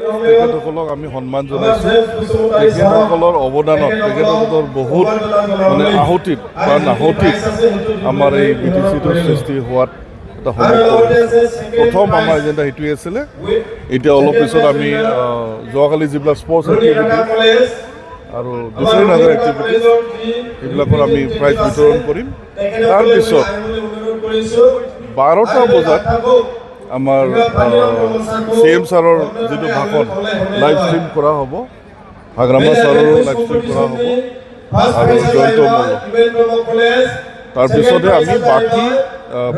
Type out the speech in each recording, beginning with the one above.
তেখেতসকলক আমি সন্মান জনাইছোঁ। তেখেতসকলৰ অৱদানত তেখেতসকলৰ বহুত মানে আহুতিত বা নাহুতিত আমাৰ এই BTCটোৰ সৃষ্টি হোৱাত এটা প্ৰথম আমাৰ এজেণ্ডা সেইটোৱে আছিলে। এতিয়া অলপ পিছত আমি যোৱাকালি যিবিলাক স্পৰ্টছ এক্টিভিটি আৰু ডিফাৰেণ্ট আদাৰ এক্টিভিটিজ সেইবিলাকৰ আমি প্ৰাইজ বিতৰণ কৰিম। তাৰপিছত 12টা বজাত আমাৰ CM ছাৰৰ যিটো ভাষণ লাইভ ষ্ট্ৰীম কৰা হ'ব, হাগ্ৰামা ছাৰৰো লাইভ ষ্ট্ৰীম কৰা হ'ব আৰু জয়ন্ত মল্ল। তাৰপিছতে আমি বাকী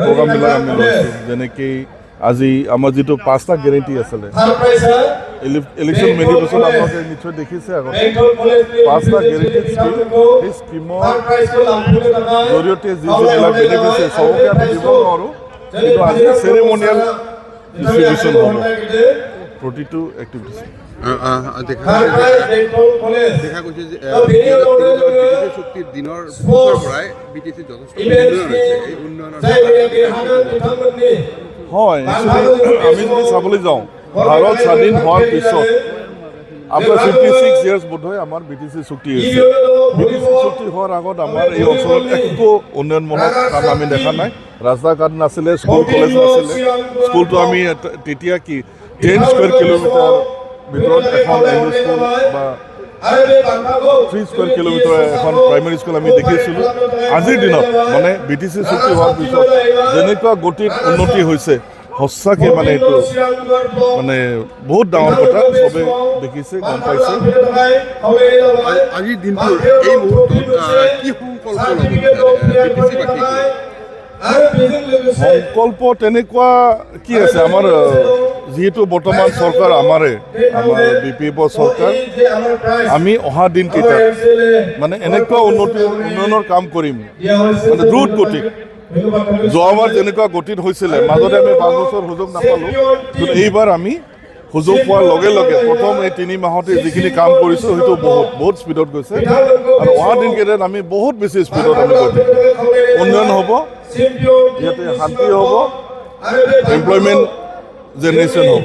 প্ৰগ্ৰামবিলাক আমি লৈছোঁ, যেনেকৈ আজি আমাৰ যিটো 5টা গেৰেণ্টি আছিলে ইলেকশ্যন মেনিফেষ্টত আপোনালোকে নিশ্চয় দেখিছে আগতে 5টা গেৰেণ্টি স্কিম, সেই স্কিমৰ জৰিয়তে যি যিবিলাক বেনিফিচিয়াৰী চবকে আমি দিব নোৱাৰোঁ, কিন্তু আজি চেৰিমনিয়েল ডিষ্ট্ৰিবিউশ্যন হ'ব প্ৰতিটো এক্টিভিটিছ। দেখা গৈছে যে BTC চুক্তিৰ দিনৰ পিছৰ পৰাই BTC যথেষ্ট উন্নয়ন হৈছে। এই উন্নয়নৰ হয়, আমি যদি চাবলৈ যাওঁ ভাৰত স্বাধীন হোৱাৰ পিছত আপোনাৰ 56 ইয়াৰ্ছ বোধহয় আমাৰ BTC চুক্তি হৈছে। BTC চুক্তি হোৱাৰ আগত আমাৰ এই অঞ্চলত একো উন্নয়নমূলক কাম আমি দেখা নাই। ৰাস্তা ঘাট নাছিলে, স্কুল কলেজ নাছিলে। স্কুলটো আমি তেতিয়া কি 10 স্কুৱেৰ কিলোমিটাৰ ভিতৰত এখন এল স্কুল বা 3 স্কুৱেৰ কিলোমিটাৰ এখন প্ৰাইমেৰী স্কুল আমি দেখিছিলোঁ। আজিৰ দিনত মানে BTC চুক্তি হোৱাৰ পিছত যেনেকুৱা গতিত উন্নতি হৈছে, সঁচাকৈ মানে এইটো মানে বহুত ডাঙৰ কথা, চবে দেখিছে, গম পাইছে। আজিৰ দিনটোৰ এই মুহূৰ্তত কি সংকল্প ল'ব বিচাৰে? সংকল্প তেনেকুৱা কি আছে, আমাৰ যিহেতু বৰ্তমান চৰকাৰ আমাৰ BPF চৰকাৰ, আমি অহা দিনকেইটাত মানে এনেকুৱা উন্নয়নৰ কাম কৰিম মানে দ্ৰুত গতিত। যোৱাবাৰ যেনেকুৱা গতিত হৈছিলে, মাজতে আমি 5 বছৰ সুযোগ নাপালোঁ, কিন্তু এইবাৰ আমি সুযোগ পোৱাৰ লগে লগে প্ৰথম এই 3 মাহতে যিখিনি কাম কৰিছোঁ সেইটো বহুত স্পীডত গৈছে আৰু অহা দিনকেইটাত আমি বহুত বেছি স্পীডত আমি গৈ থাকিম। উন্নয়ন হ'ব, ইয়াতে শান্তি হ'ব, এমপ্লয়মেণ্ট জেনেৰেশ্যন হ'ব।